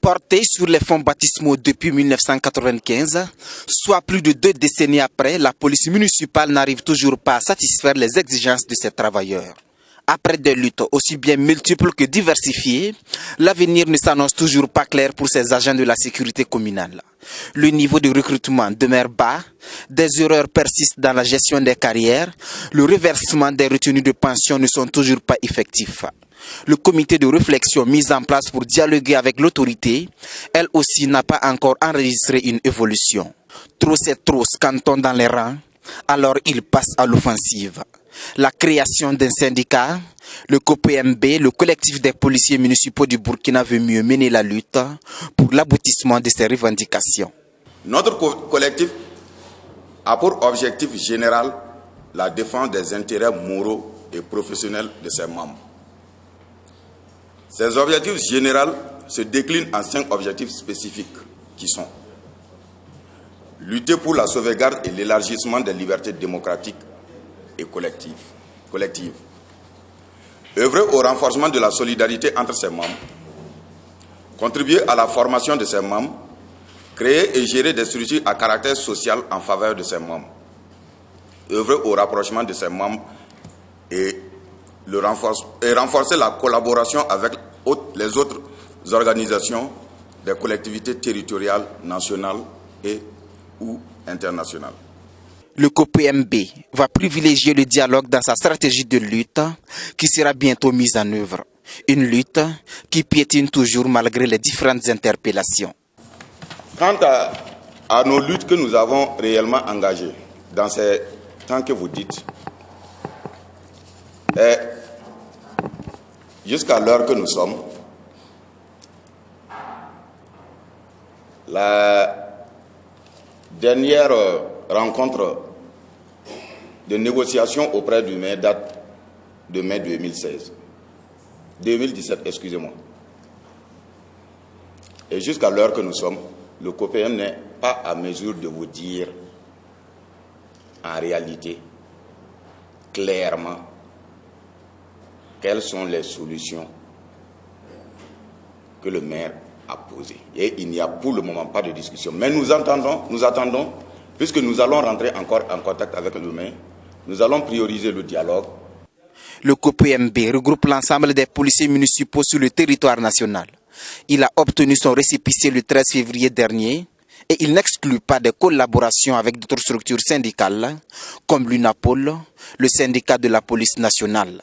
Porté sur les fonds baptismaux depuis 1995, soit plus de 2 décennies après, la police municipale n'arrive toujours pas à satisfaire les exigences de ses travailleurs. Après des luttes aussi bien multiples que diversifiées, l'avenir ne s'annonce toujours pas clair pour ces agents de la sécurité communale. Le niveau de recrutement demeure bas, des erreurs persistent dans la gestion des carrières, le reversement des retenues de pension ne sont toujours pas effectifs. Le comité de réflexion mis en place pour dialoguer avec l'autorité, elle aussi n'a pas encore enregistré une évolution. Trop c'est trop, scandons dans les rangs, alors il passe à l'offensive. La création d'un syndicat, le COPMB, le collectif des policiers municipaux du Burkina veut mieux mener la lutte pour l'aboutissement de ces revendications. Notre collectif a pour objectif général la défense des intérêts moraux et professionnels de ses membres. Ces objectifs généraux se déclinent en 5 objectifs spécifiques qui sont: lutter pour la sauvegarde et l'élargissement des libertés démocratiques et collectives, œuvrer au renforcement de la solidarité entre ses membres, contribuer à la formation de ses membres, créer et gérer des structures à caractère social en faveur de ses membres, œuvrer au rapprochement de ses membres et renforcer la collaboration avec les autres organisations des collectivités territoriales, nationales et ou internationales. Le COPMB va privilégier le dialogue dans sa stratégie de lutte qui sera bientôt mise en œuvre. Une lutte qui piétine toujours malgré les différentes interpellations. Quant à nos luttes que nous avons réellement engagées dans ces temps que vous dites, jusqu'à l'heure que nous sommes, la dernière rencontre de négociation auprès du maire date de mai 2017, excusez-moi. Et jusqu'à l'heure que nous sommes, le COPM n'est pas à mesure de vous dire en réalité, clairement, quelles sont les solutions que le maire a posées. Et il n'y a pour le moment pas de discussion. Mais nous attendons, puisque nous allons rentrer encore en contact avec le maire, nous allons prioriser le dialogue. Le COPMB regroupe l'ensemble des policiers municipaux sur le territoire national. Il a obtenu son récépissé le 13 février dernier et il n'exclut pas de collaboration avec d'autres structures syndicales comme l'UNAPOL, le syndicat de la police nationale.